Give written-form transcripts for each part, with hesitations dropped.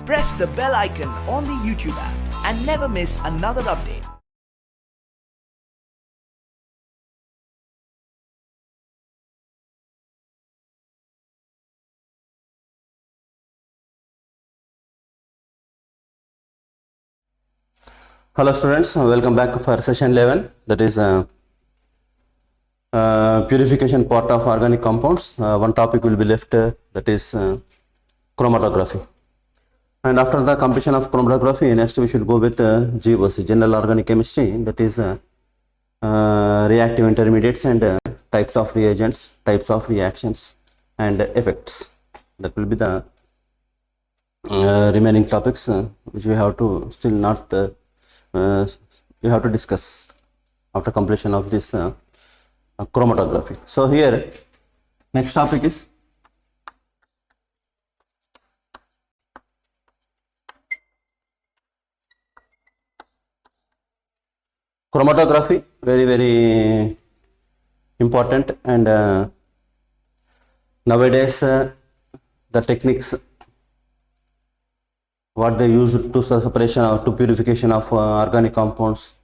press the bell icon on the YouTube app and never miss another update. Hello students, welcome back for session 11, that is purification part of organic compounds. One topic will be left, that is chromatography. And after the completion of chromatography, next we should go with GOC, general organic chemistry, that is reactive intermediates and types of reagents, types of reactions and effects. That will be the remaining topics which we have to still not we have to discuss after completion of this chromatography. So here next topic is chromatography, very important, and nowadays the techniques what they use to separation or to purification of organic compounds,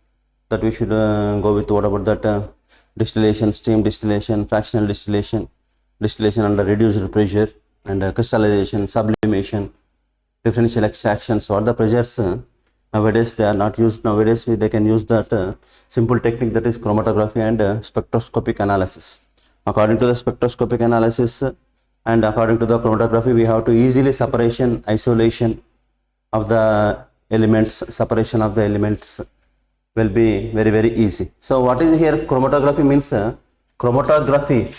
that we should go with. What about that? Distillation, steam distillation, fractional distillation, distillation under reduced pressure, and crystallization, sublimation, differential extractions. What the pressures nowadays they are not used. Nowadays they can use that simple technique, that is chromatography and spectroscopic analysis. According to the spectroscopic analysis and according to the chromatography, we have to easily separation, isolation of the elements, separation of the elements will be very easy. So what is here chromatography means? Chromatography,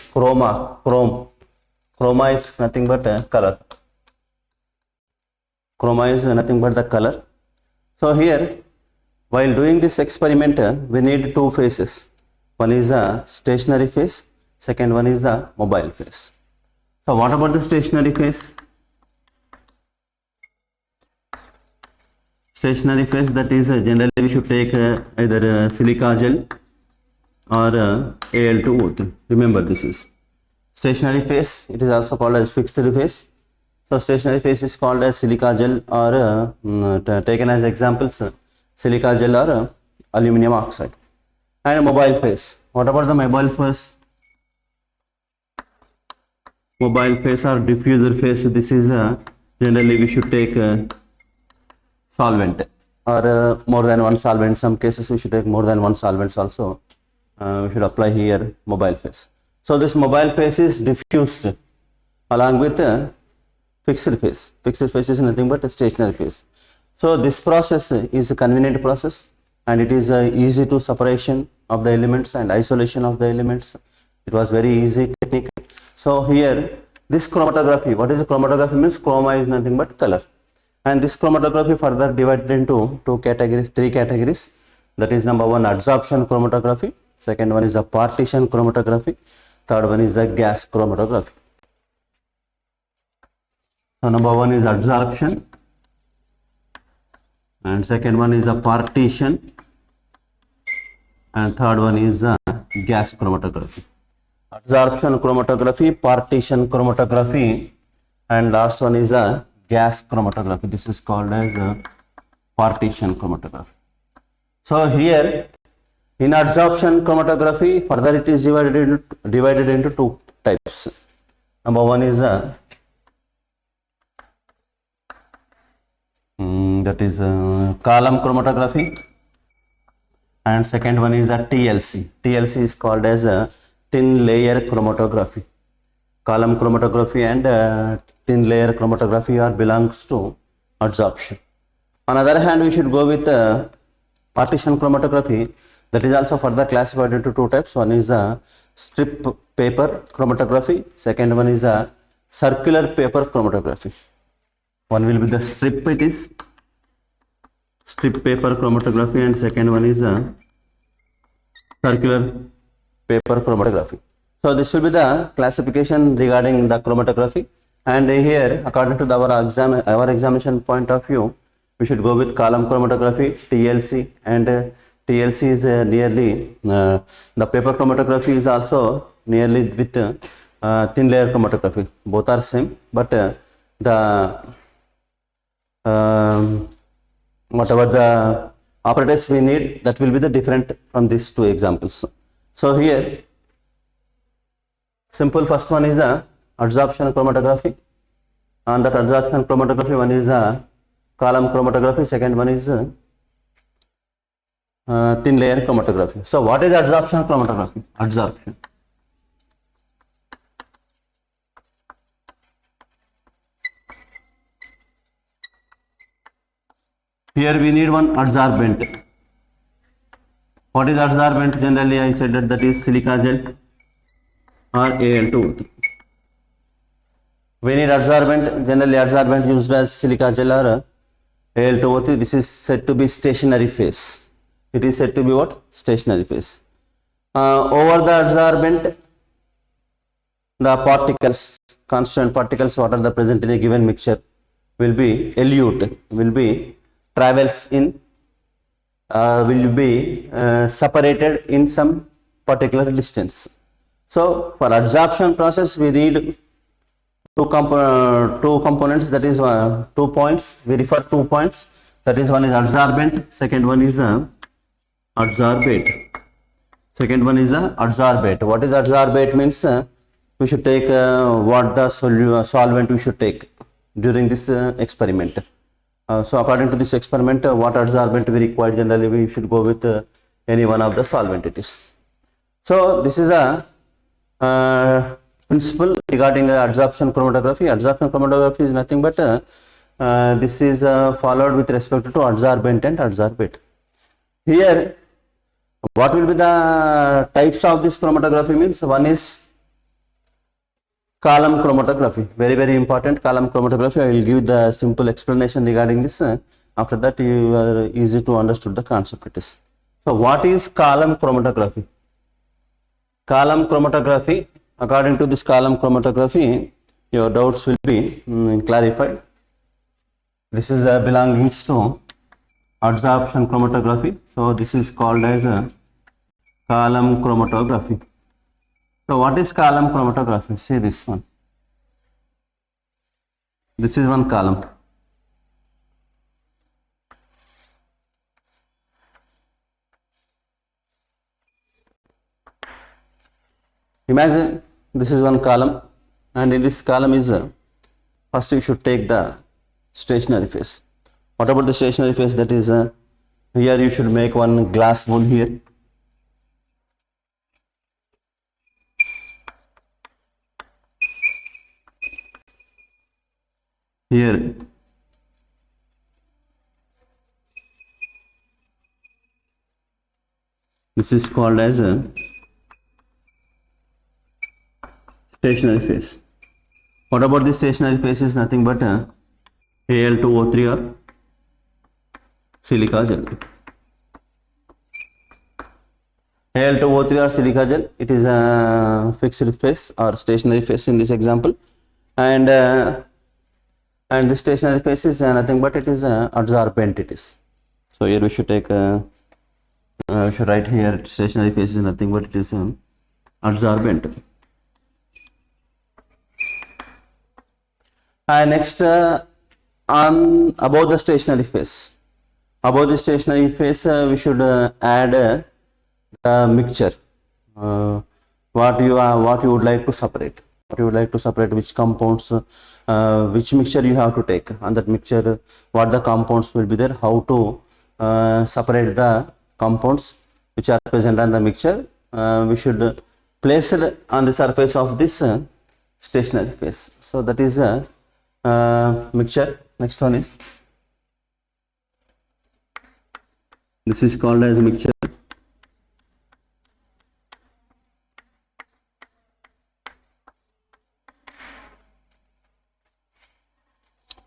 chroma is nothing but color. Chroma is nothing but the color. So here while doing this experiment we need two phases. One is a stationary phase, second one is a mobile phase. So what about the stationary phase? Stationary phase, that is generally we should take either silica gel or Al2O3. Remember, this is stationary phase. It is also called as fixed phase. So stationary phase is called as silica gel or taken as examples silica gel or aluminum oxide. And mobile phase. What about the mobile phase? Mobile phase or diffuser phase. This is generally we should take solvent or more than one solvent. In some cases we should take more than one solvents also. We should apply here mobile phase. So this mobile phase is diffused along with fixed phase. Fixed phase is nothing but a stationary phase. So this process is a convenient process and it is easy to separation of the elements and isolation of the elements. It was very easy technique. So here this chromatography, what is the chromatography means? Chroma is nothing but color. And this chromatography further divided into three categories. That is number one, adsorption chromatography. Second one is a partition chromatography. Third one is a gas chromatography. So number one is adsorption. And second one is a partition. And third one is a gas chromatography. Adsorption chromatography, partition chromatography, and last one is a gas chromatography. This is called as a partition chromatography. So here in adsorption chromatography further it is divided into two types. Number one is a that is a column chromatography, and second one is a TLC. TLC is called as a thin layer chromatography. Column chromatography and thin layer chromatography are belongs to adsorption. On the other hand, we should go with partition chromatography. That is also further classified into two types. One is a strip paper chromatography. Second one is a circular paper chromatography. One will be the strip paper chromatography, and second one is a circular paper chromatography. So this will be the classification regarding the chromatography, and here according to our examination point of view, we should go with column chromatography, TLC, and TLC is nearly the paper chromatography is also nearly with thin layer chromatography. Both are same, but the whatever the operators we need, that will be the different from these two examples. So here, simple first one is the adsorption chromatography, and that adsorption chromatography one is the column chromatography, second one is thin layer chromatography. So what is adsorption chromatography? Adsorption. Here we need one adsorbent. What is adsorbent? Generally I said that is silica gel or Al2O3. We need adsorbent. Generally adsorbent used as silica gel or Al2O3. This is said to be stationary phase. It is said to be what? Stationary phase. Over the adsorbent, the particles, constant particles, what are the present in a given mixture will be elute, will be travels in, will be separated in some particular distance. So for adsorption process we need two components, that is 2 points. We refer 2 points, that is one is adsorbent, second one is adsorbate. Second one is adsorbate. What is adsorbate means? We should take what the solvent we should take during this experiment. So according to this experiment, what adsorbent we require, generally we should go with any one of the solvent it is. So this is a principle regarding adsorption chromatography. Adsorption chromatography is nothing but this is followed with respect to adsorbent and adsorbate. Here, what will be the types of this chromatography means? One is column chromatography, very important, column chromatography. I will give the simple explanation regarding this. After that you are easy to understood the concept it is. So what is column chromatography? Column chromatography, according to this column chromatography, your doubts will be clarified. This is belongings to adsorption chromatography. So this is called as a column chromatography. So what is column chromatography? See this one. This is one column. Imagine this is one column, and in this column is first you should take the stationary phase. What about the stationary phase? That is here you should make one glass wool here. Here this is called as a stationary phase. What about this stationary phase? Is nothing but Al2O3 or silica gel. Al2O3 or silica gel, it is a fixed phase or stationary phase in this example, and the stationary phase is nothing but it is adsorbent it is. So here we should take we should write here stationary phase is nothing but it is adsorbent. And next on above the stationary phase, above the stationary phase we should add the mixture, what you would like to separate, which compounds, which mixture you have to take, and that mixture what the compounds will be there, how to separate the compounds which are present on the mixture, we should place it on the surface of this stationary phase. So that is a mixture. Next one is, this is called as mixture.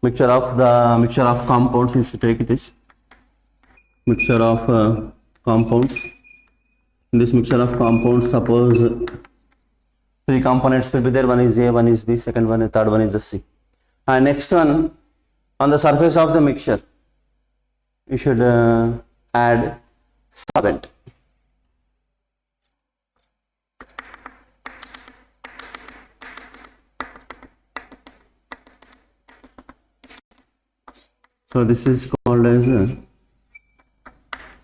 Mixture of compounds you should take it is mixture of compounds. In this mixture of compounds, suppose 3 components will be there, one is A, one is B, second one, third one is the C. And next one, on the surface of the mixture you should add solvent. So this is called as a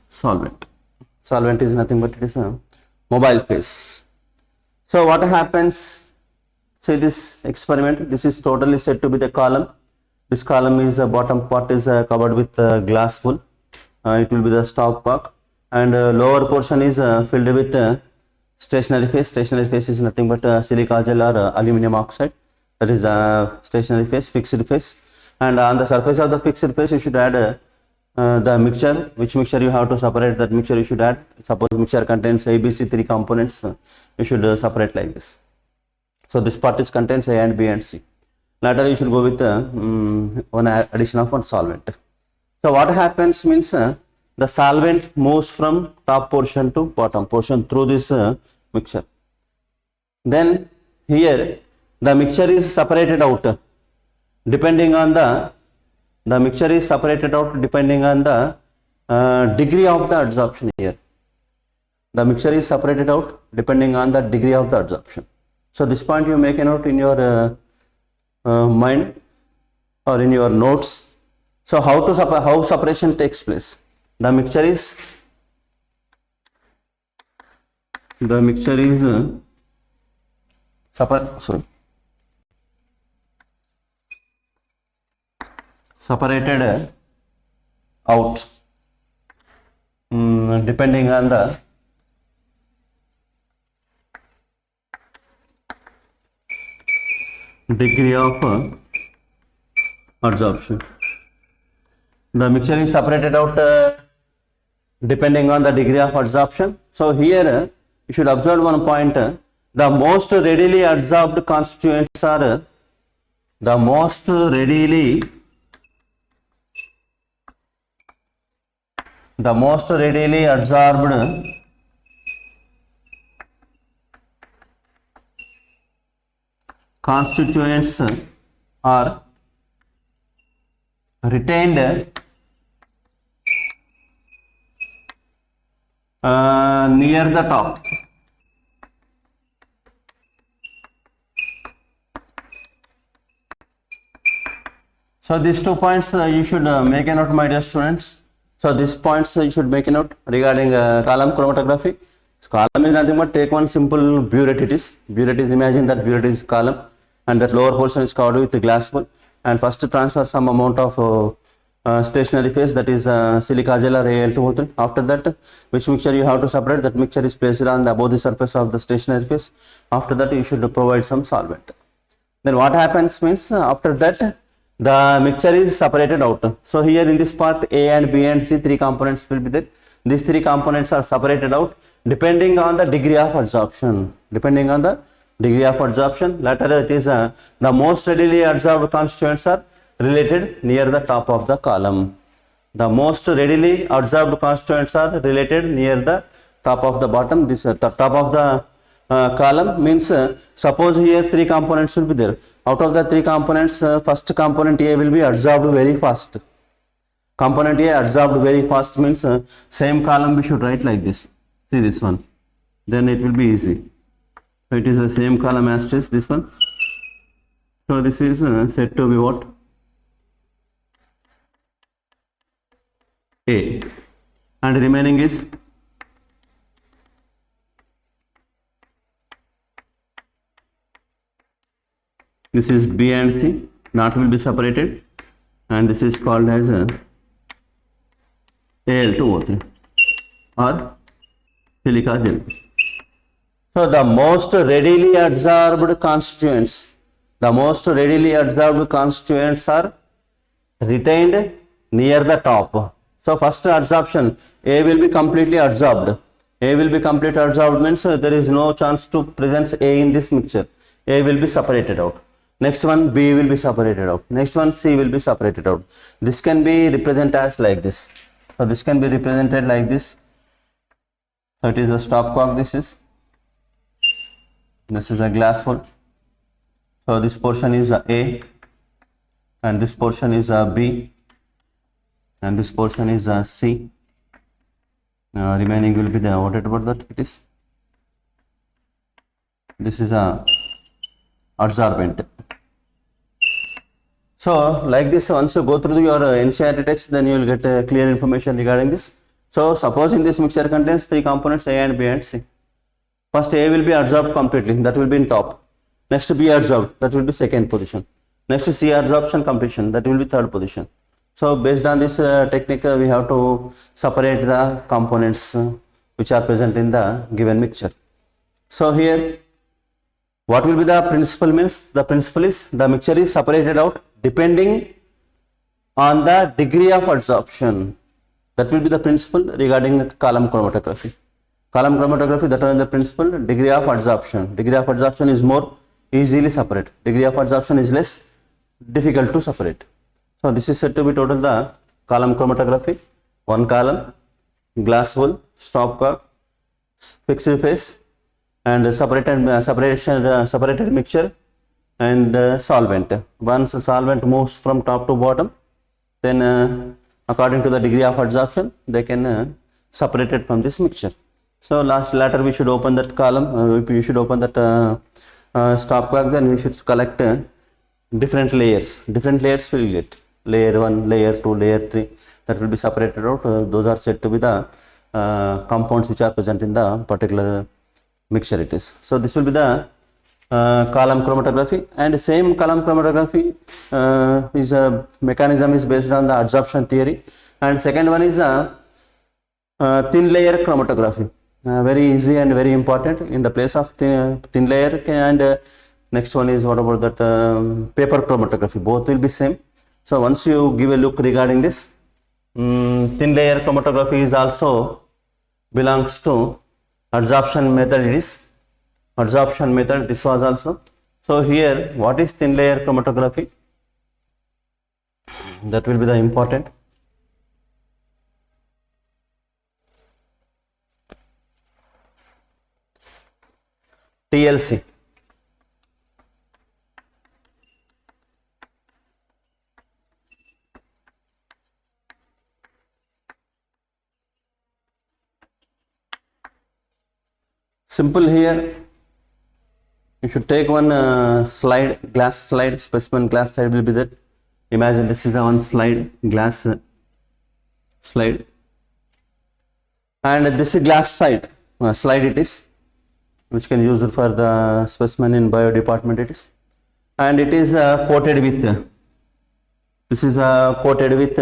solvent. Solvent is nothing but it is a mobile phase. So what happens? See this experiment. This is totally said to be the column. This column is a bottom part is covered with glass wool. It will be the stock part, and lower portion is filled with stationary phase. Stationary phase is nothing but silica gel or aluminum oxide. That is stationary phase, fixed phase. And on the surface of the fixed phase, you should add the mixture. Which mixture you have to separate? That mixture you should add. Suppose mixture contains ABC three components, you should separate like this. So this part is contains A and B and C. Later you should go with one addition of one solvent. So what happens means the solvent moves from top portion to bottom portion through this mixture. Then here the mixture is separated out depending on the mixture is separated out depending on the degree of the adsorption here. The mixture is separated out depending on the degree of the adsorption. So this point you make a note in your mind or in your notes. So how separation takes place? The mixture is separated out depending on the degree of adsorption. The mixture is separated out depending on the degree of adsorption. So here you should observe one point. The most readily adsorbed constituents are the most readily adsorbed constituents are retained near the top. So these 2 points you should make a note, my dear students. So these points you should make a note regarding column chromatography. So column is nothing but take one simple burette it is. Burette is, imagine that burette is column and that lower portion is covered with the glass wool, and first transfer some amount of stationary phase, that is silica gel or Al2O3. After that, which mixture you have to separate, that mixture is placed on the above the surface of the stationary phase. After that, you should provide some solvent. Then what happens means after that the mixture is separated out. So here in this part A and B and C three components will be there. These three components are separated out depending on the degree of adsorption. Depending on the degree of adsorption, later it is the most readily adsorbed constituents are related near the top of the column. The most readily adsorbed constituents are related near the top of the bottom. This the top of the column means suppose here three components will be there. Out of the three components, first component A will be adsorbed very fast. Component A adsorbed very fast means same column we should write like this. See this one, then it will be easy. So it is the same column as this one. So this is said to be what? A, and remaining is this is B and C, not will be separated, and this is called as Al2O3 or silica gel. So the most readily adsorbed constituents, are retained near the top. So first adsorption, A will be completely adsorbed. A will be completely adsorbed means there is no chance to presence A in this mixture. A will be separated out. Next one B will be separated out. Next one C will be separated out. This can be represented as like this. So this can be represented like this. So it is a stopcock. This is a glass hole. So this portion is A, and this portion is B, and this portion is C. Remaining will be the whatever that it is. This is a adsorbent. So like this, once you go through your NCERT text, then you will get clear information regarding this. So supposing this mixture contains three components A and B and C. First A will be adsorbed completely, that will be in top. Next B adsorbed, that will be second position. Next C adsorption completion, that will be third position. So based on this technique, we have to separate the components which are present in the given mixture. So here, what will be the principle means? The principle is the mixture is separated out depending on the degree of adsorption. That will be the principle regarding column chromatography. Column chromatography, that are the principle, degree of adsorption. Degree of adsorption is more easily separate. Degree of adsorption is less difficult to separate. So this is said to be total the column chromatography. One column, glass wool, stopcock, fixed phase, and separated mixture and solvent. Once the solvent moves from top to bottom, then according to the degree of adsorption, they can separate it from this mixture. So later we should open that column, we should open that stopcock, then we should collect different layers. Different layers we will get. Layer 1, layer 2, layer 3, that will be separated out. Those are said to be the compounds which are present in the particular mixture it is. So this will be the column chromatography, and same column chromatography is a mechanism is based on the adsorption theory, and second one is thin layer chromatography. Very easy and very important in the place of thin layer, and next one is what about that paper chromatography. Both will be same. So once you give a look regarding this, thin layer chromatography is also belongs to adsorption method. It is adsorption method, this was also. So here, what is thin layer chromatography? That will be the important. TLC. Simple here. You should take one slide, glass slide, specimen glass slide will be there. Imagine this is the one slide, glass slide, and this is glass slide it is, which can use it for the specimen in bio department it is, and it is coated with, this is coated with,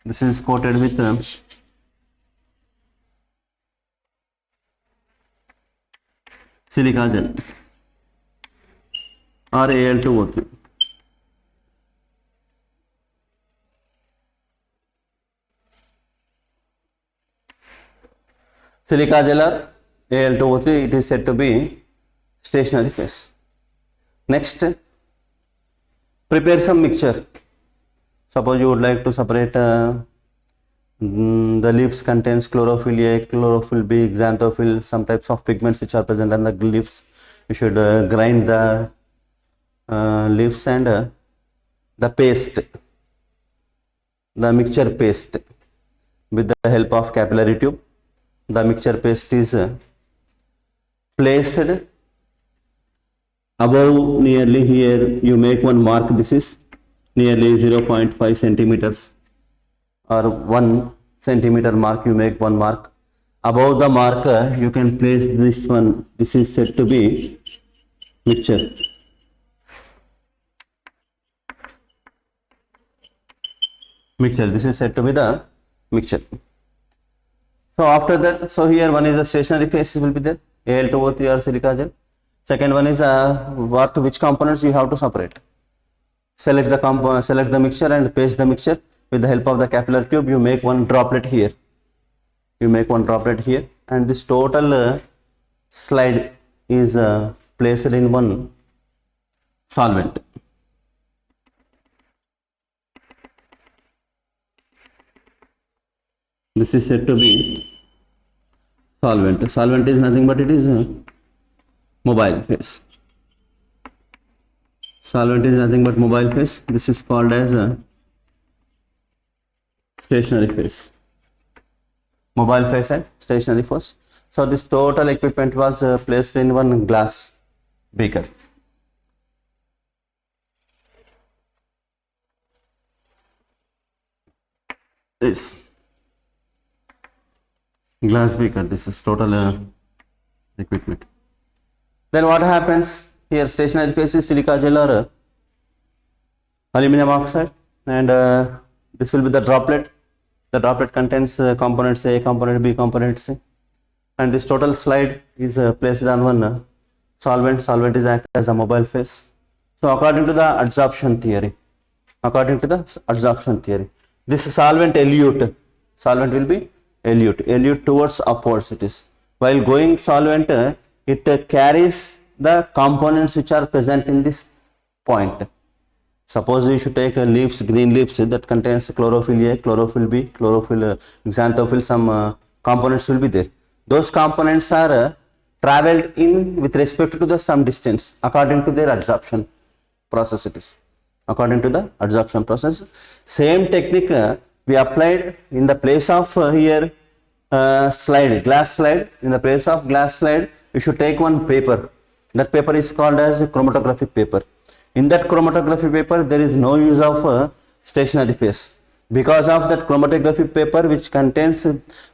this is coated with silica gel or Al2O3. Silica gel or Al2O3, it is said to be stationary phase. Next, prepare some mixture. Suppose you would like to separate the leaves contains chlorophyll A, chlorophyll B, xanthophyll, some types of pigments which are present on the leaves. You should grind the leaves and the paste, the mixture paste, with the help of capillary tube. The mixture paste is placed above, nearly here you make one mark. This is nearly 0.5 centimeters or 1 centimeter mark. You make one mark. Above the marker you can place this one. This is said to be mixture. This is said to be the mixture. So after that, so here one is the stationary phase will be there, Al2O3 or silica gel. Second one is which components you have to separate. Select the mixture and paste the mixture. With the help of the capillary tube, you make one droplet here. And this total slide is placed in one solvent. This is said to be solvent. Solvent is nothing but it is mobile phase. Solvent is nothing but mobile phase. This is called as a stationary phase. Mobile phase and stationary phase. So this total equipment was placed in one glass beaker. this glass beaker. This is total equipment. Then what happens here? Stationary phase is silica gel or aluminum oxide, and this will be the droplet. The droplet contains components A, component B, component C, and this total slide is placed on one solvent. Solvent is act as a mobile phase. So according to the adsorption theory, this solvent elute, solvent will be elute towards upwards it is. While going solvent, it carries the components which are present in this point. Suppose you should take leaves, green leaves that contains chlorophyll A, chlorophyll B, chlorophyll, xanthophyll, some components will be there. Those components are traveled in with respect to the some distance according to their adsorption process it is. According to the adsorption process, same technique we applied in the place of here slide, glass slide. In the place of glass slide, we should take one paper. That paper is called as chromatographic paper. In that chromatography paper, there is no use of stationary phase. Because of that chromatography paper, which contains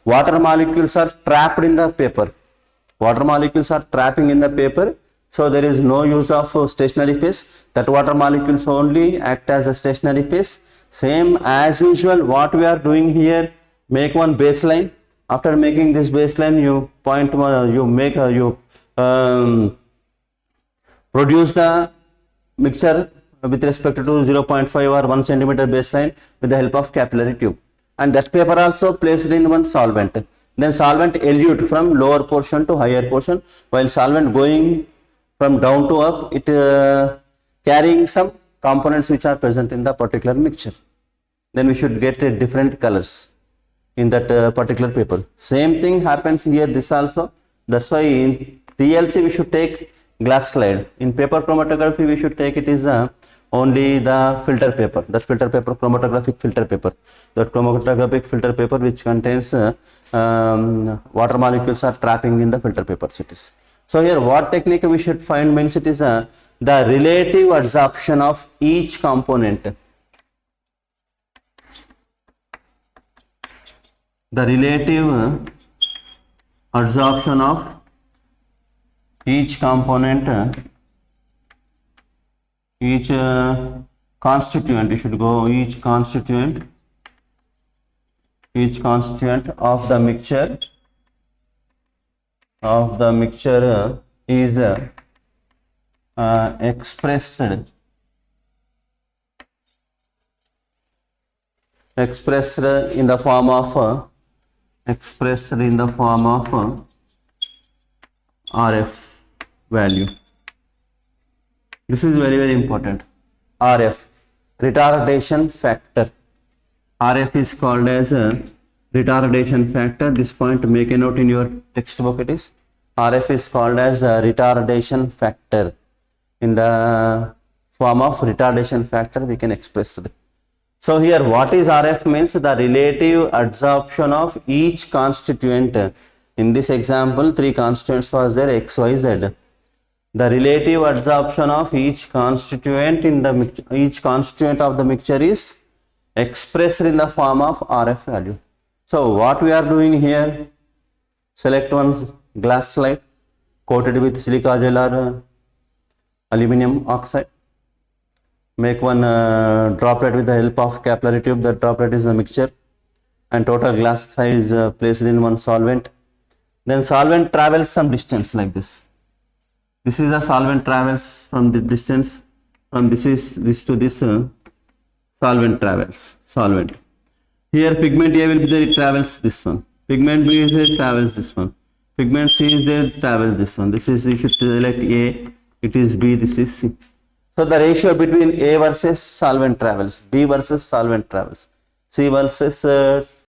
water molecules are trapped in the paper. Water molecules are trapping in the paper. So there is no use of stationary phase. That water molecules only act as a stationary phase. Same as usual, what we are doing here, make one baseline. After making this baseline, you point, produce the mixture with respect to 0.5 or 1 centimeter baseline with the help of capillary tube, and that paper also placed in one solvent. Then solvent elute from lower portion to higher portion. While solvent going from down to up, it carrying some components which are present in the particular mixture. Then we should get different colors in that particular paper. Same thing happens here, this also. That's why in TLC we should take glass slide. In paper chromatography we should take it is only the filter paper. That filter paper, chromatographic filter paper. That chromatographic filter paper which contains water molecules are trapping in the filter paper cities. So here what technique we should find means it is the relative adsorption of each component. The relative adsorption of each component, each constituent, you should go each constituent of the mixture is expressed in the form of RF value. This is very, very important. RF, retardation factor. RF is called as a retardation factor. This point, make a note in your textbook. It is RF is called as a retardation factor. In the form of retardation factor, we can express it. So here, what is RF means? The relative adsorption of each constituent. In this example, 3 constituents was there, X, Y, Z. The relative adsorption of each constituent of the mixture is expressed in the form of RF value. So what we are doing here, select one glass slide coated with silica gel or aluminum oxide. Make one droplet with the help of capillary tube. That droplet is the mixture, and total glass size is placed in one solvent. Then solvent travels some distance like this. This is a solvent travels from the distance from this to this solvent travels. Solvent. Here pigment A will be there, it travels this one. Pigment B is there, it travels this one. Pigment C is there, it travels this one. This is, you should select A, it is B, this is C. So the ratio between A versus solvent travels, B versus solvent travels, C versus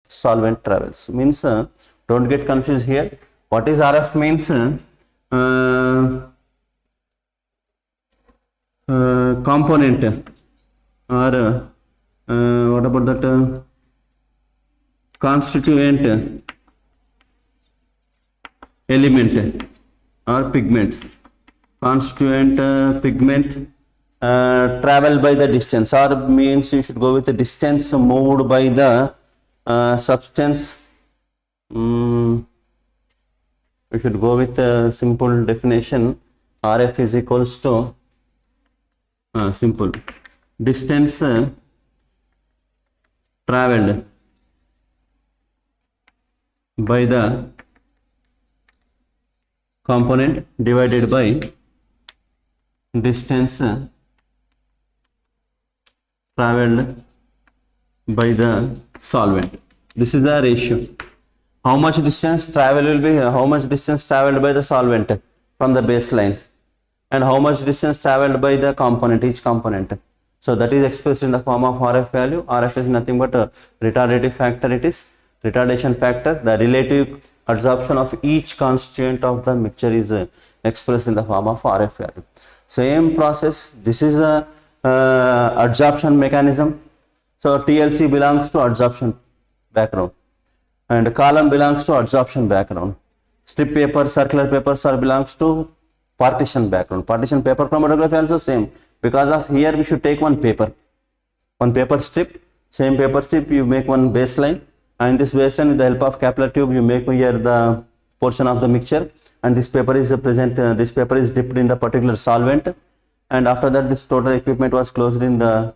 solvent travels means don't get confused here. What is RF means? Component or what about that constituent element or pigments. Constituent pigment travel by the distance, or means you should go with the distance moved by the Substance. We should go with a simple definition. RF is equals to simple distance traveled by the component divided by distance traveled by the solvent. This is the ratio. How much distance travel will be, how much distance traveled by the solvent from the baseline, and how much distance traveled by the component, each component. So that is expressed in the form of RF value. RF is nothing but a retardative factor. It is retardation factor. The relative absorption of each constituent of the mixture is expressed in the form of RF value. Same process. This is a absorption mechanism. So TLC belongs to absorption background, and column belongs to absorption background. Strip paper, circular papers are belongs to partition background. Partition paper chromatography also same, because of here we should take one paper strip. Same paper strip you make one baseline, and this baseline with the help of capillary tube you make here the portion of the mixture, and this paper is present. This paper is dipped in the particular solvent, and after that this total equipment was closed in the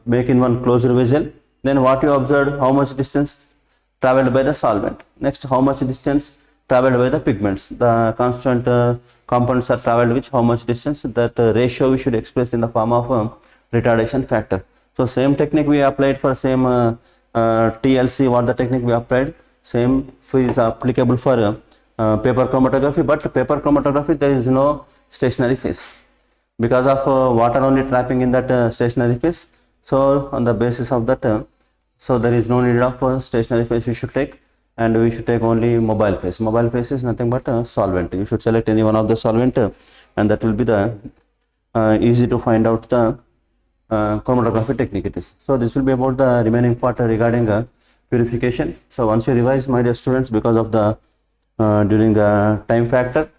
make in one closed vessel. Then what you observed, how much distance traveled by the solvent. Next, how much distance traveled by the pigments. The constant components are traveled which how much distance. That ratio we should express in the form of retardation factor. So same technique we applied for same TLC. What the technique we applied, same is applicable for paper chromatography. But paper chromatography there is no stationary phase because of water only trapping in that stationary phase. So on the basis of that, so there is no need of stationary phase we should take, and we should take only mobile phase. Mobile phase is nothing but solvent. You should select any one of the solvent, and that will be the easy to find out the chromatography technique it is. So this will be about the remaining part regarding purification. So once you revise, my dear students, because of the during the time factor,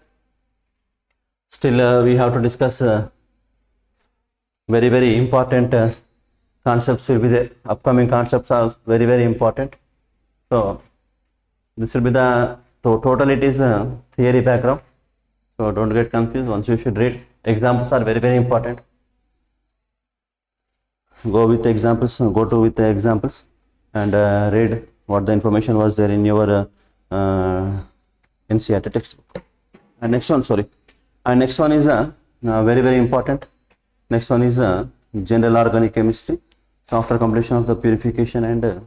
still we have to discuss very important concepts will be there. Upcoming concepts are very important. So this will be the total it is theory background. So don't get confused. Once you should read, examples are very important. Go with the examples, go to with the examples, and read what the information was there in your NCERT textbook. And next one, sorry. And next one is very important. Next one is general organic chemistry. So after completion of the purification and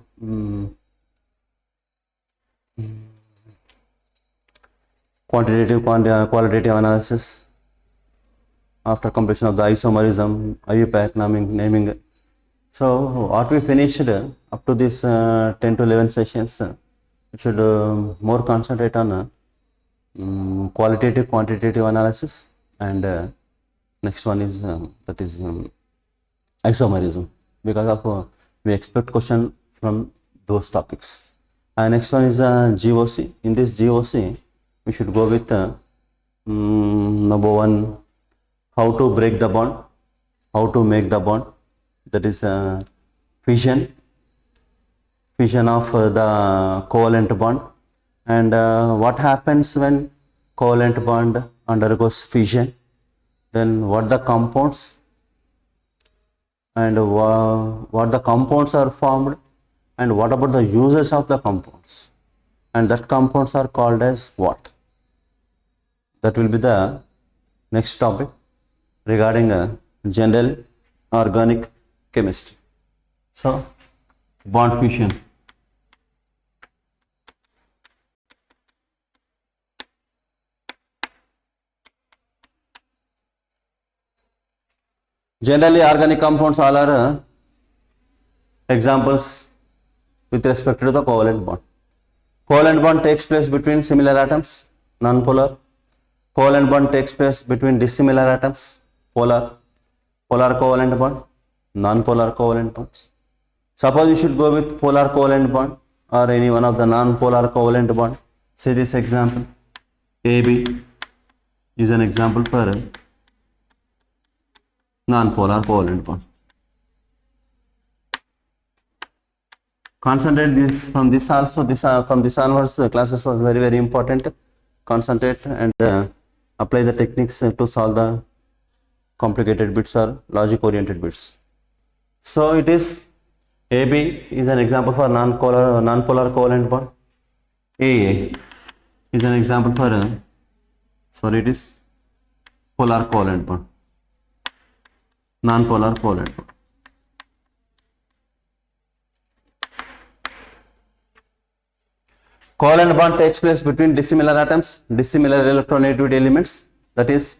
qualitative analysis, after completion of the isomerism, IUPAC naming. So what we finished up to this 10 to 11 sessions, we should more concentrate on qualitative quantitative analysis, and next one is that is isomerism, because of we expect question from those topics. And next one is GOC. In this GOC we should go with number one, how to break the bond, how to make the bond, that is fission of the covalent bond, and what happens when covalent bond undergoes fission, then what the compounds and what the compounds are formed, and what about the uses of the compounds, and that compounds are called as what. That will be the next topic regarding general organic chemistry. So bond fission. Generally organic compounds all are examples with respect to the covalent bond. Covalent bond takes place between similar atoms, non-polar. Covalent bond takes place between dissimilar atoms, polar. Polar covalent bond, non-polar covalent bonds. Suppose you should go with polar covalent bond or any one of the non-polar covalent bond. Say this example, AB is an example for a non-polar covalent bond. Concentrate this from this also, this from this onwards classes was very important. Concentrate and apply the techniques to solve the complicated bits or logic oriented bits. So it is AB is an example for non-polar covalent bond. AA is an example for it is polar covalent bond, non-polar covalent bond. Covalent bond takes place between dissimilar atoms, dissimilar electronegativity elements, that is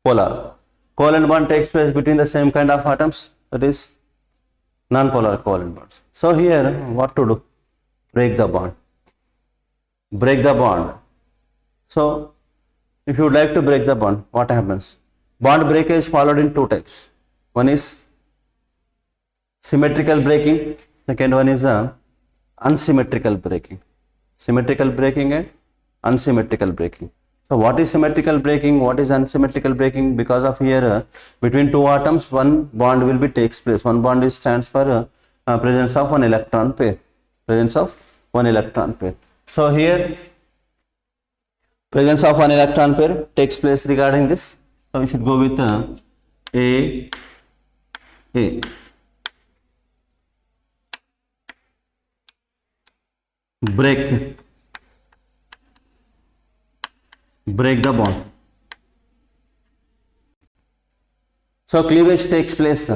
polar. Covalent bond takes place between the same kind of atoms, that is non-polar covalent bonds. So here what to do? Break the bond. Break the bond. So if you would like to break the bond, what happens? Bond breakage followed in two types. One is symmetrical breaking, second one is unsymmetrical breaking. Symmetrical breaking and unsymmetrical breaking. So what is symmetrical breaking? What is unsymmetrical breaking? Because of here between two atoms one bond will be takes place. One bond is stands for presence of one electron pair. Presence of one electron pair. So here presence of one electron pair takes place regarding this. So we should go with A. Break the bond. So cleavage takes place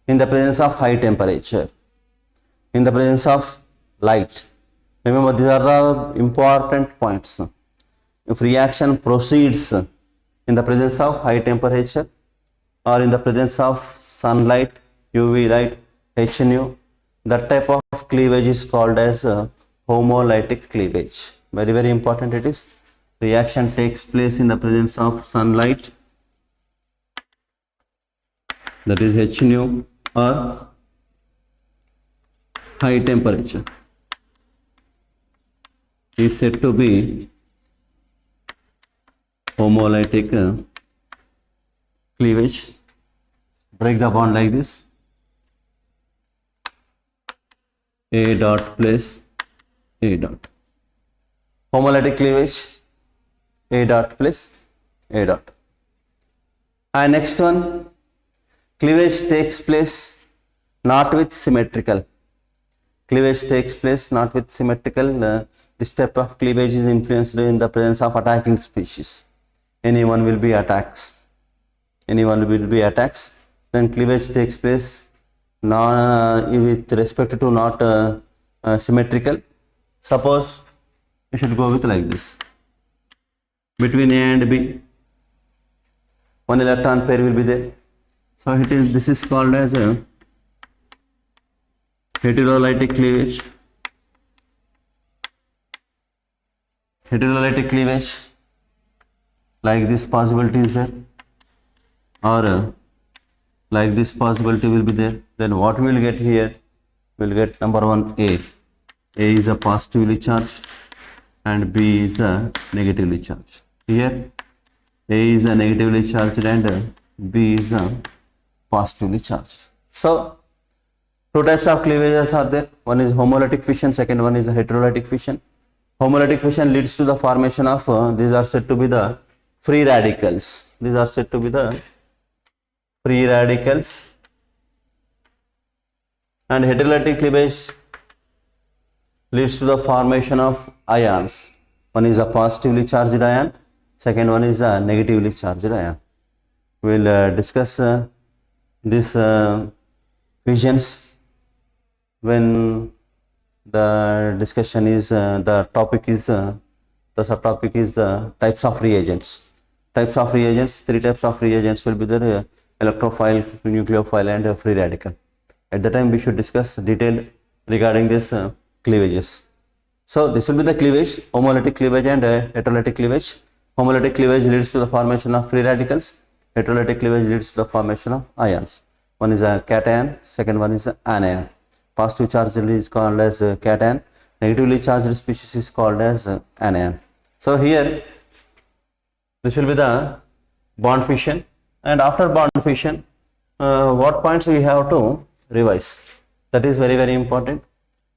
in the presence of high temperature, in the presence of light. Remember, these are the important points. If reaction proceeds in the presence of high temperature or in the presence of sunlight, UV light, HNU, that type of cleavage is called as homolytic cleavage. Very important it is. Reaction takes place in the presence of sunlight, that is HNU, or high temperature is said to be homolytic cleavage. Break the bond like this. A dot place A dot. Homolytic cleavage, A dot place A dot. And next one, cleavage takes place not with symmetrical. Cleavage takes place not with symmetrical. This type of cleavage is influenced in the presence of attacking species. Anyone will be attacks. Then cleavage takes place with respect to not symmetrical. Suppose you should go with like this. Between A and B, one electron pair will be there. So this is called as a heterolytic cleavage. Heterolytic cleavage, like this possibility is there, or like this possibility will be there. Then what we will get here? We will get number one, A. A is a positively charged and B is a negatively charged. Here A is a negatively charged and B is a positively charged. So two types of cleavages are there. One is homolytic fission, second one is a heterolytic fission. Homolytic fission leads to the formation of these are said to be the free radicals. These are said to be the free radicals. And heterolytic cleavage leads to the formation of ions. One is a positively charged ion, second one is a negatively charged ion. We will discuss these fissions when the discussion is the topic is the subtopic is types of reagents. Types of reagents, three types of reagents will be there: electrophile, nucleophile and free radical. At the time we should discuss detailed regarding this cleavages. So this will be the cleavage, homolytic cleavage and heterolytic cleavage. Homolytic cleavage leads to the formation of free radicals. Heterolytic cleavage leads to the formation of ions. One is a cation, second one is an anion. Positive charged is called as cation, negatively charged species is called as anion. So here this will be the bond fission, and after bond fission what points we have to revise. That is very, very important.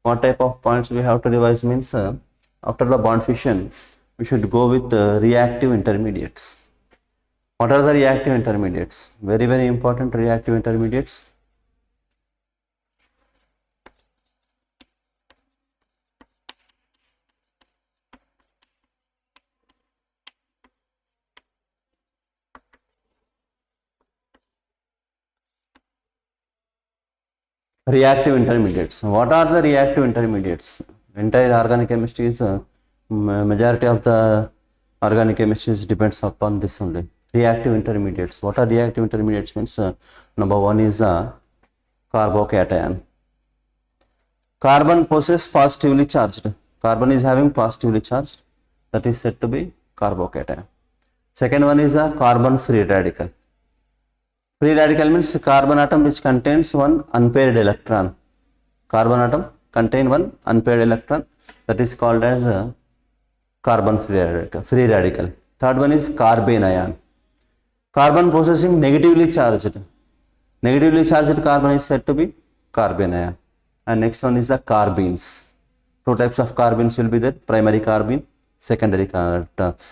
What type of points we have to revise means after the bond fission, we should go with reactive intermediates. What are the reactive intermediates? Very, very important reactive intermediates. Reactive intermediates. What are the reactive intermediates? Entire organic chemistry is majority of the organic chemistry depends upon this only. Reactive intermediates. What are reactive intermediates means? Number one is carbocation. Carbon possesses positively charged. Carbon is having positively charged. That is said to be carbocation. Second one is a carbon free radical. Free radical means carbon atom which contains one unpaired electron. Carbon atom contain one unpaired electron. That is called as a carbon free radical. Third one is carbene ion. Carbon possessing negatively charged. Negatively charged carbon is said to be carbene ion. And next one is the carbenes. Two types of carbenes will be there. Primary carbene, secondary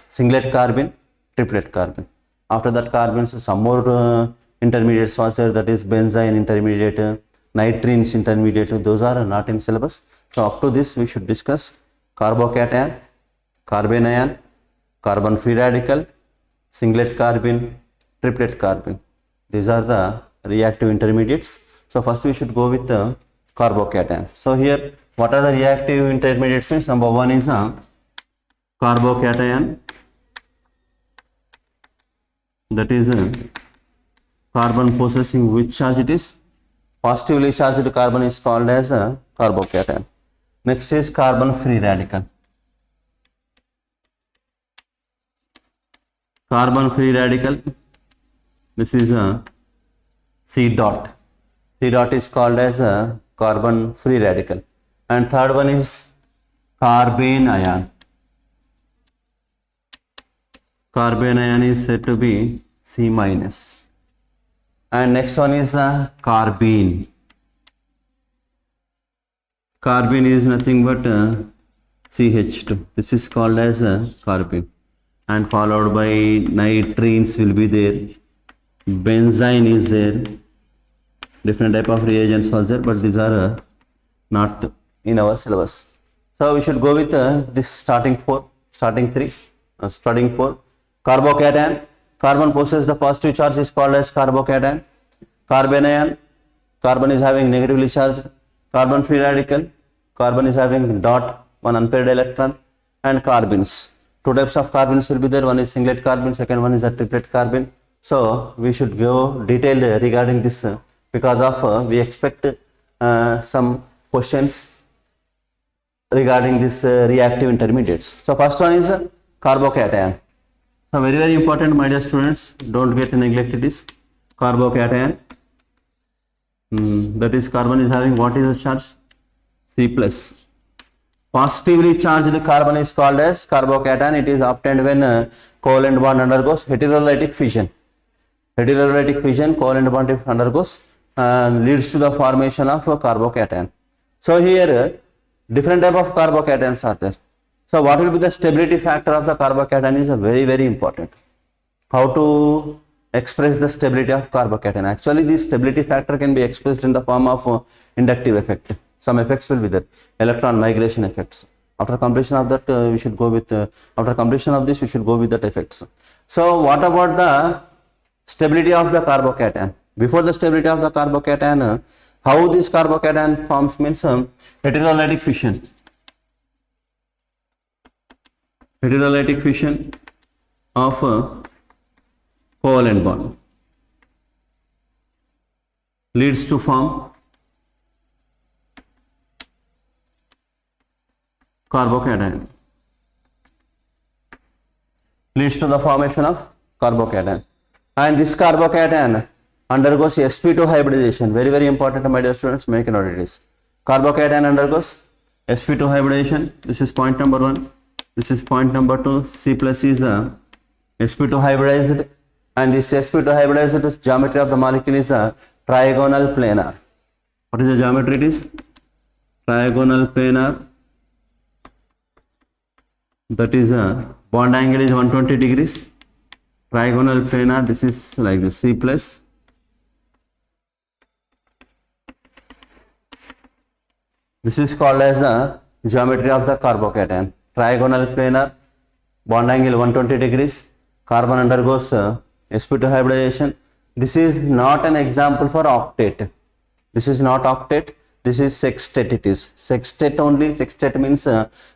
singlet carbene, triplet carbene. After that carbenes, some more intermediates was there, that is benzyne intermediate, nitrines intermediate. Those are not in syllabus. So up to this we should discuss carbocation, carbene ion, carbon free radical, singlet carbene, triplet carbene. These are the reactive intermediates. So first we should go with the carbocation. So here what are the reactive intermediates means? Number one is carbocation. That is carbon possessing which charge it is? Positively charged carbon is called as a carbocation. Next is carbon free radical. Carbon free radical. This is a C dot. C dot is called as a carbon free radical. And third one is carbene ion. Carbene ion is said to be C minus. And next one is carbene. Carbene is nothing but CH2. This is called as carbene. And followed by nitrines will be there. Benzyne is there. Different type of reagents was there, but these are not in our syllabus. So we should go with this starting four. Carbocation. Carbon possesses the positive charge is called as carbocation. Carbene ion. Carbon is having negatively charged. Carbon free radical. Carbon is having dot, one unpaired electron. And carbenes. Two types of carbenes will be there. One is singlet carbene. Second one is a triplet carbene. So we should go detailed regarding this because of we expect some questions regarding this reactive intermediates. So first one is carbocation. So very, very important, my dear students, don't get neglected this carbocation. That is carbon is having what is the charge? C plus. Positively charged carbon is called as carbocation. It is obtained when covalent bond undergoes heterolytic fission. Heterolytic fission, covalent bond if undergoes leads to the formation of carbocation. So here different type of carbocations are there. So what will be the stability factor of the carbocation is very, very important. How to express the stability of carbocation? Actually, this stability factor can be expressed in the form of inductive effect. Some effects will be there. Electron migration effects. After completion of that, we should go with, after completion of this, we should go with that effects. So what about the stability of the carbocation? Before the stability of the carbocation, how this carbocation forms means heterolytic fission. Heterolytic fission of covalent bond leads to form carbocation. Leads to the formation of carbocation. And this carbocation undergoes sp2 hybridization. Very, very important, my dear students, make a note of this. Carbocation undergoes sp2 hybridization. This is point number 1. This is point number 2. C plus is sp2 hybridized, and this sp2 hybridized geometry of the molecule is trigonal planar. What is the geometry? It is trigonal planar. That is a bond angle is 120 degrees. Trigonal planar. This is like the C plus. This is called as the geometry of the carbocation. Trigonal planar, bond angle 120 degrees. Carbon undergoes sp2 hybridization. This is not an example for octet. This is not octet. This is sextet. It is sextet only. Sextet means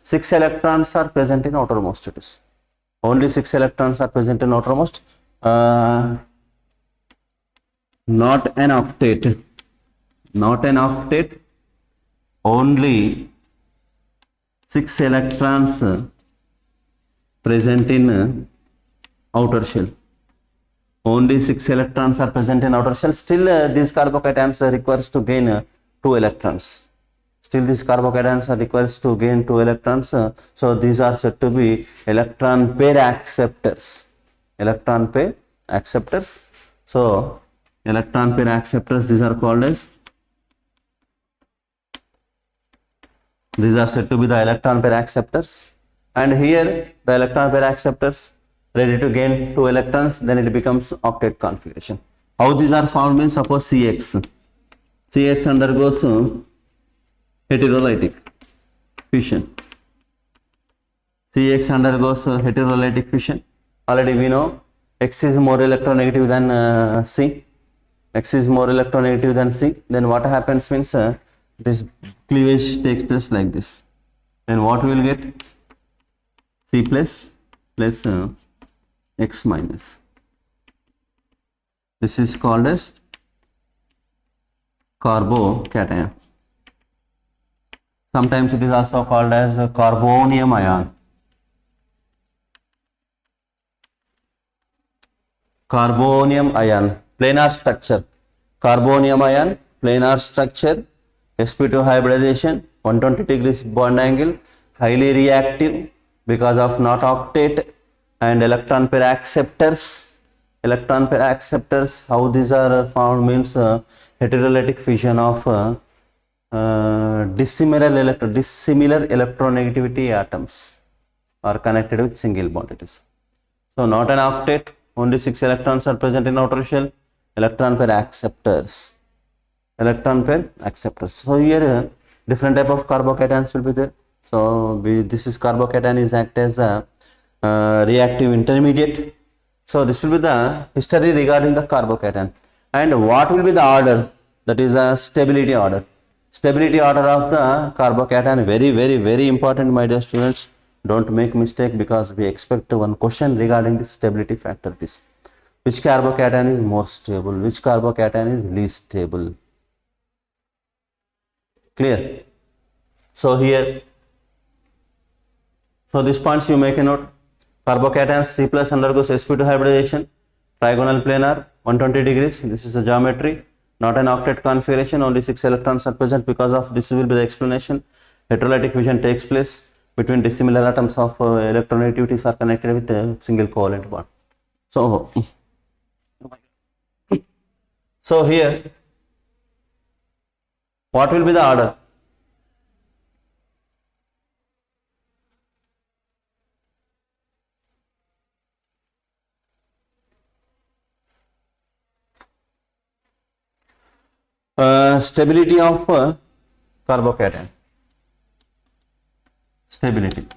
6 electrons are present in outermost. It is only 6 electrons are present in outermost. Not an octet. Not an octet. Only 6 electrons present in outer shell. Only 6 electrons are present in outer shell. Still these carbocations requires to gain 2 electrons. Still these carbocations are requires to gain 2 electrons. So these are said to be electron pair acceptors. Electron pair acceptors. So electron pair acceptors, these are called as, these are said to be the electron pair acceptors. And here the electron pair acceptors ready to gain 2 electrons, then it becomes octet configuration. How these are found means, suppose CX. CX undergoes heterolytic fission. CX undergoes heterolytic fission. Already we know X is more electronegative than C. X is more electronegative than C. Then what happens means this cleavage takes place like this. Then what we will get? C plus X minus. This is called as carbocation. Sometimes it is also called as carbonium ion. Carbonium ion, planar structure. Carbonium ion, planar structure, sp2 hybridization, 120 degrees bond angle, highly reactive because of not octet, and electron pair acceptors. Electron pair acceptors, how these are found means heterolytic fission of dissimilar electronegativity atoms are connected with single bond. It is so not an octet. Only 6 electrons are present in outer shell. Electron pair acceptors. Electron pair acceptors. So here different type of carbocations will be there. So this is carbocation is act as a reactive intermediate. So this will be the history regarding the carbocation. And what will be the order? That is a stability order. Stability order of the carbocation, very important, my dear students. Don't make mistake, because we expect one question regarding the stability factor. This, which carbocation is more stable, which carbocation is least stable. Clear? So here, so these points you make a note. Carbocations C plus undergoes sp2 hybridization, trigonal planar, 120 degrees. This is the geometry. Not an octet configuration. Only 6 electrons are present. Because of this will be the explanation. Heterolytic fission takes place between dissimilar atoms of electronegativities are connected with a single covalent bond. So here, what will be the order? Stability of carbocation. Stability.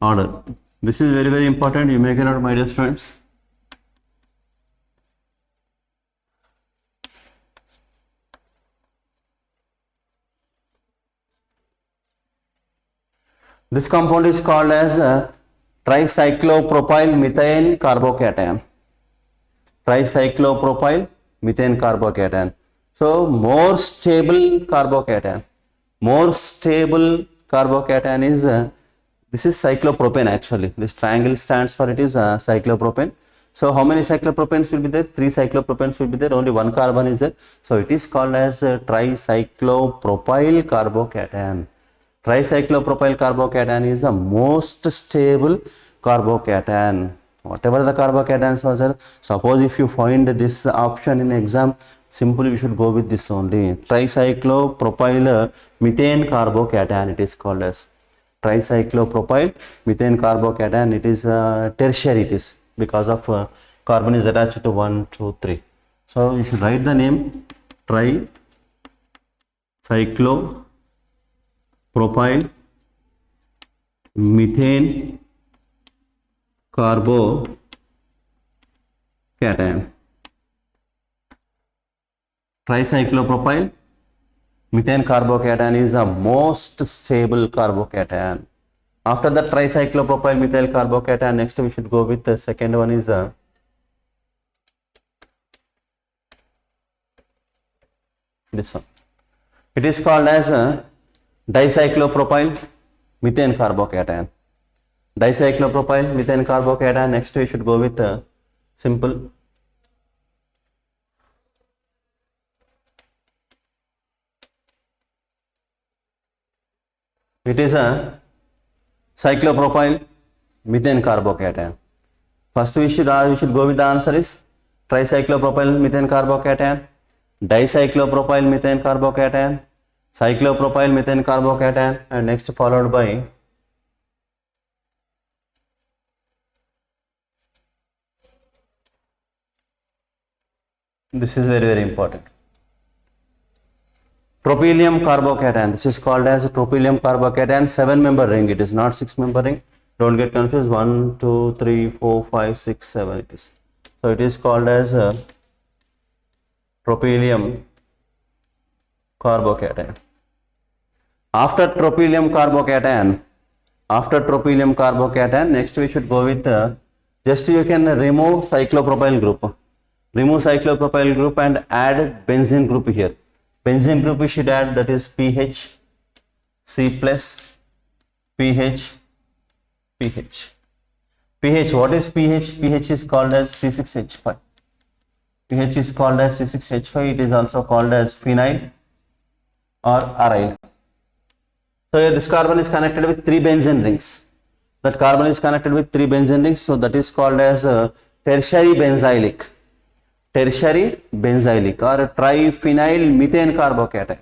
Order. This is very important. You make it out, my dear friends. This compound is called as tricyclopropyl methane carbocation. Tricyclopropyl methane carbocation. So more stable carbocation. More stable carbocation is this is cyclopropane actually. This triangle stands for it is cyclopropane. So how many cyclopropanes will be there? 3 cyclopropanes will be there. Only 1 carbon is there. So it is called as tricyclopropyl carbocation. Tricyclopropyl carbocation is the most stable carbocation. whatever the carbocations was there. Suppose if you find this option in exam, simply you should go with this only. Tricyclopropyl methane carbocation, it is called as tricyclopropyl methane carbocation. It is tertiary, it is because of carbon is attached to 1, 2, 3. So you should write the name tricyclopropyl methane carbocation. Tricyclopropyl methane carbocation is the most stable carbocation. After the tricyclopropyl methyl carbocation, next we should go with the second one is this one. It is called as dicyclopropyl methane carbocation. Dicyclopropyl methane carbocation. Next we should go with simple it is a cyclopropyl methane carbocation. First we should go with the answer is tricyclopropyl methane carbocation, dicyclopropyl methane carbocation, cyclopropyl methane carbocation, and next followed by this is very important. Tropylium carbocation. This is called as tropylium carbocation. 7-member ring. It is not 6-member ring. Don't get confused. 1, 2, 3, 4, 5, 6, 7. It is. So it is called as tropylium carbocation. After tropylium carbocation, next we should go with just you can remove cyclopropyl group. Remove cyclopropyl group and add benzene group here. Benzene group we should add, that is PH, C plus, PH, PH. PH, what is PH? PH is called as C6H5. PH is called as C6H5. It is also called as phenyl or aryl. So here this carbon is connected with 3 benzene rings. That carbon is connected with 3 benzene rings. So that is called as tertiary benzylic. Tertiary benzylic or triphenyl methane carbocation.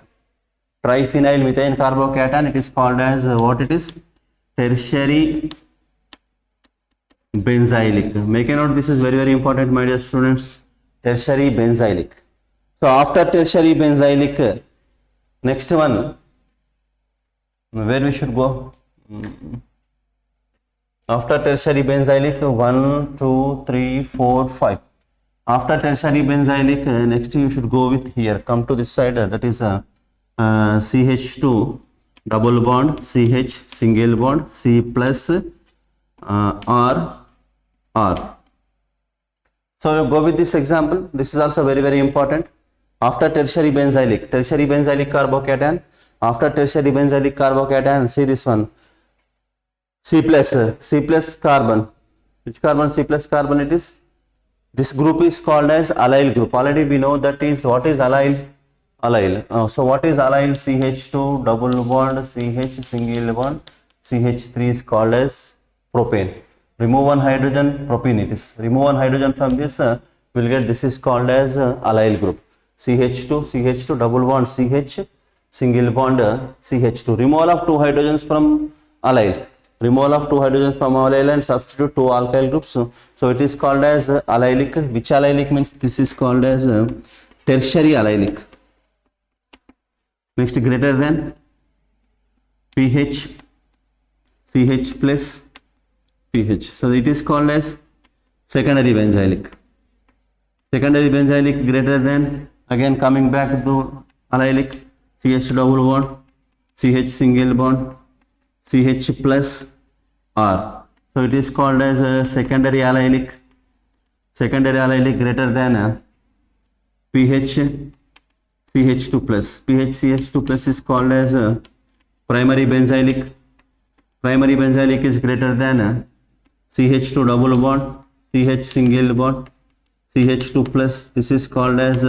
Triphenyl methane carbocation, it is called as what it is? Tertiary benzylic. Make a note, this is very important, my dear students. Tertiary benzylic. So after tertiary benzylic, next one, where we should go? After tertiary benzylic, 1, 2, 3, 4, 5. After tertiary benzylic, next you should go with here. Come to this side, that is CH2 double bond, CH single bond, C plus R. So you go with this example. This is also very important. After tertiary benzylic carbocation. After tertiary benzylic carbocation, see this one. C plus carbon. Which carbon? C plus carbon it is. This group is called as allyl group. Already we know that is what is allyl. So what is allyl? CH2 double bond, CH single bond, CH3 is called as propane. Remove one hydrogen, propene it is. Remove one hydrogen from this, we'll get this is called as allyl group. CH2 double bond, CH single bond, CH2. Removal of 2 hydrogens from allyl. Removal of 2 hydrogens from allyl and substitute 2 alkyl groups. So it is called as allylic. Which allylic means this is called as tertiary allylic. Next, greater than pH, CH plus pH. So it is called as secondary benzylic. Secondary benzylic greater than, again coming back to allylic, CH double bond, CH single bond, CH plus R. So it is called as a secondary allylic. Secondary allylic greater than pH CH2 plus. pH CH2 plus is called as primary benzylic. Primary benzylic is greater than CH2 double bond, CH single bond, CH2 plus. This is called as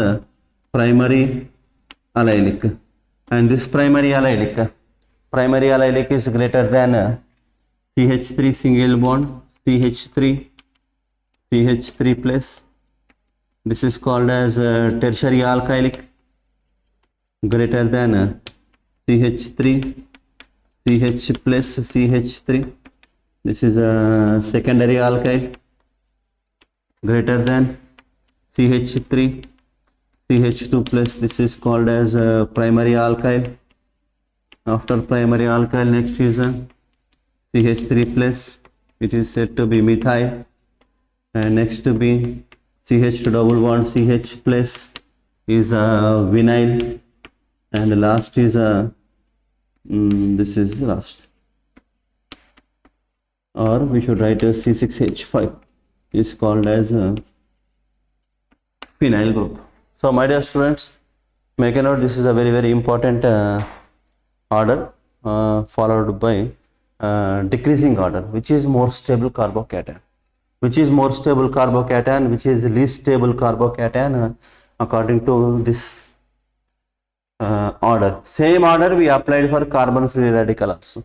primary allylic. And this primary allylic is greater than CH3 single bond, CH3 CH3 plus. This is called as tertiary alkylic, greater than CH3, CH plus CH3. This is a secondary alkyl, greater than CH3, CH2 plus. This is called as primary alkyl. After primary alkyl, next is CH3 plus. It is said to be methyl, and next to be CH2 double bond CH plus is vinyl, and the last is this is last, or we should write a C6H5 is called as a phenyl group. So my dear students, make a note, this is a very very important order followed by decreasing order. Which is more stable carbocation? Which is more stable carbocation? Which is least stable carbocation according to this order? Same order we applied for carbon free radical also.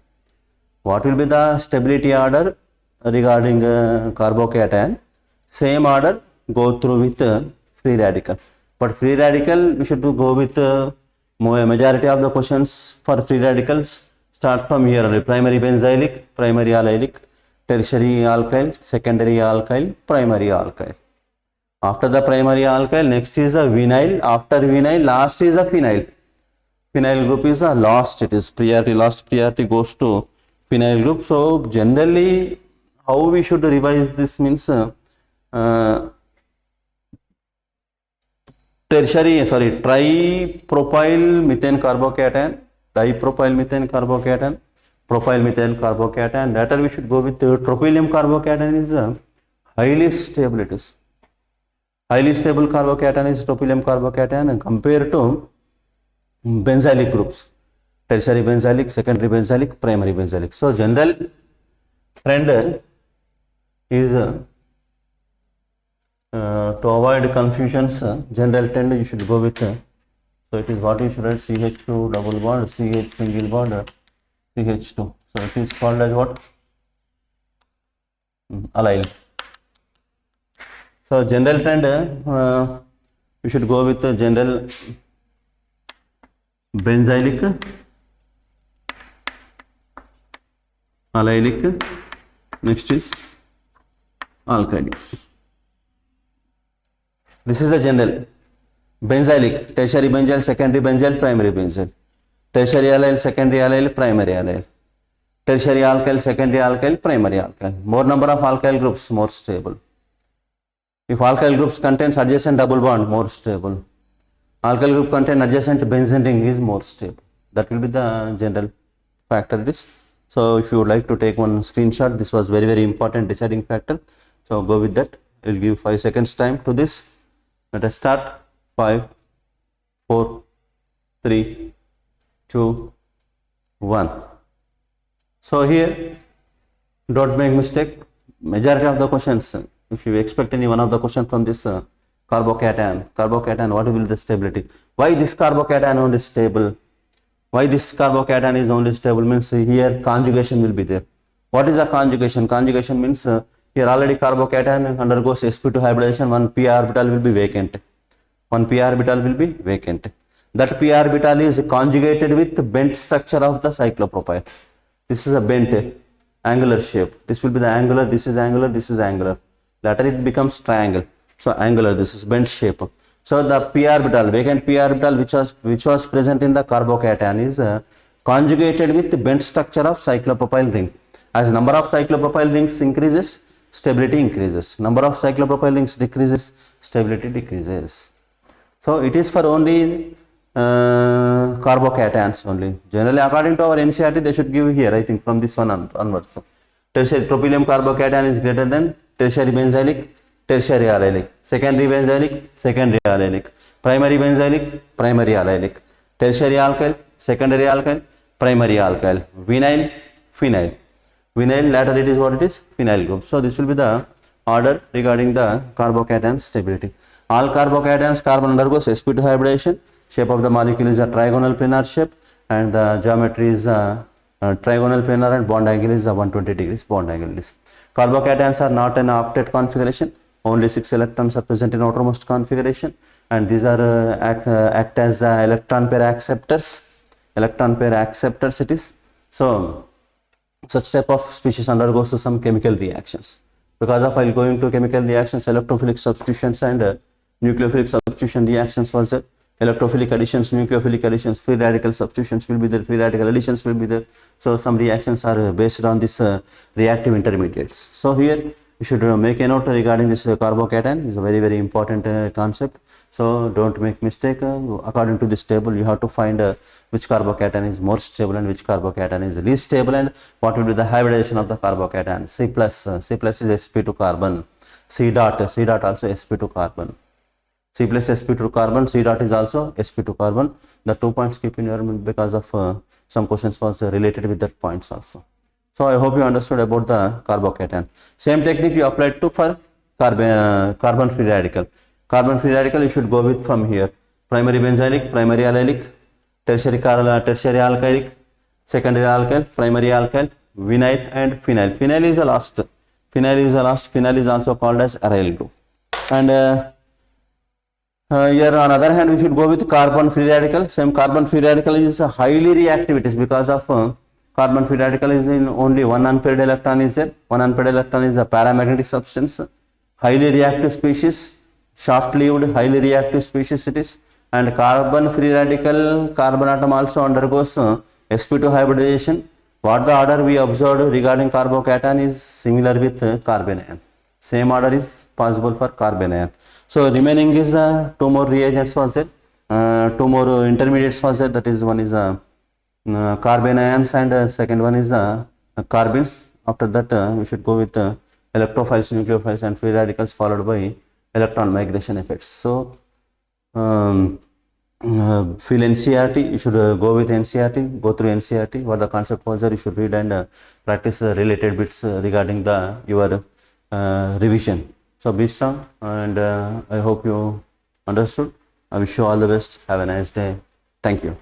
What will be the stability order regarding carbocation? Same order go through with free radical. But free radical we should go with majority of the questions for free radicals start from here only. Primary benzylic, primary allylic, tertiary alkyl, secondary alkyl, primary alkyl. After the primary alkyl, next is a vinyl. After vinyl, last is a phenyl. Phenyl group is a last. It is priority. Last priority goes to phenyl group. So generally, how we should revise this means tripropyl methane carbocation, dipropyl methane carbocation, propyl methane carbocation. Later we should go with tropylium carbocation is highly stable. It is highly stable carbocation is tropylium carbocation compared to benzylic groups, tertiary benzylic, secondary benzylic, primary benzylic. So general trend is to avoid confusions, general trend you should go with so it is what you should write, CH2 double bond, CH single bond, CH2. So it is called as what? Allyl. So general trend you should go with general benzylic, allylic, next is alkylic. This is the general benzylic, tertiary benzyl, secondary benzyl, primary benzyl, tertiary allyl, secondary allyl, primary allyl, tertiary alkyl, secondary alkyl, primary alkyl. More number of alkyl groups, more stable. If alkyl groups contains adjacent double bond, more stable. Alkyl group contain adjacent benzene ring is more stable. That will be the general factor it is. So if you would like to take one screenshot, this was very very important deciding factor. So go with that. I will give 5 seconds time to this. Let us start. 5, 4, 3, 2, 1. So here, don't make mistake. Majority of the questions, if you expect any one of the question from this carbocation, what will be the stability? Why this carbocation only stable? Why this carbocation is only stable means here conjugation will be there. What is a conjugation? Conjugation means here already carbocation undergoes sp2 hybridization, one p orbital will be vacant. One p orbital will be vacant. That p orbital is conjugated with bent structure of the cyclopropyl. This is a bent angular shape. This will be the angular, this is angular, this is angular. Later it becomes triangle. So angular, this is bent shape. So the p orbital, vacant p orbital which was present in the carbocation is conjugated with the bent structure of cyclopropyl ring. As number of cyclopropyl rings increases, stability increases. Number of cyclopropyl rings decreases, stability decreases. So it is for only carbocations only. Generally according to our NCERT they should give here, I think from this one onwards. Tertiary tropylium carbocation is greater than tertiary benzylic, tertiary allylic, secondary benzylic, secondary allylic, primary benzylic, primary allylic, tertiary alkyl, secondary alkyl, primary alkyl, vinyl, phenyl. Vinyl, later it is what it is, phenyl group. So this will be the order regarding the carbocation stability. All carbocations, carbon undergoes sp2 hybridization. Shape of the molecule is a trigonal planar shape, and the geometry is trigonal planar, and bond angle is the 120 degrees bond angle. Carbocations are not an octet configuration. only 6 electrons are present in outermost configuration, and these are act as electron pair acceptors. Electron pair acceptors it is. So such type of species undergoes some chemical reactions. Because of while going to chemical reactions, electrophilic substitutions and nucleophilic substitution reactions was there. Electrophilic additions, nucleophilic additions, free radical substitutions will be there, free radical additions will be there. So some reactions are based on this reactive intermediates. So here you should make a note regarding this carbocation. Is a very important concept. So don't make mistake. According to this table, you have to find which carbocation is more stable and which carbocation is least stable, and what will be the hybridization of the carbocation. C plus is sp2 carbon. C dot also sp2 carbon. C plus sp2 carbon, C dot is also sp2 carbon. The 2 points keep in your mind because of some questions was related with that points also. So I hope you understood about the carbocation. Same technique you applied to for carbon free radical. Carbon free radical you should go with from here: primary benzylic, primary allylic, tertiary alkylic, secondary alkyl, primary alkyl, vinyl and phenyl. Phenyl is the last. Phenyl is also called as aryl group. And here on other hand we should go with carbon free radical. Same carbon free radical is highly reactive. It is because of carbon free radical is in only one unpaired electron is there. One unpaired electron is a paramagnetic substance. Highly reactive species, short-lived highly reactive species it is. And carbon free radical, carbon atom also undergoes sp2 hybridization. What the order we observed regarding carbocation is similar with carbon ion. Same order is possible for carbon ion. So remaining is 2 more reagents was there, 2 more intermediates was there. That is, one is carbon ions and second one is carbons. After that we should go with electrophiles, nucleophiles and free radicals, followed by electron migration effects. So feel NCERT, you should go with NCERT, go through NCERT. What the concept was there, you should read and practice related bits regarding your revision. So be strong, and I hope you understood. I wish you all the best. Have a nice day. Thank you.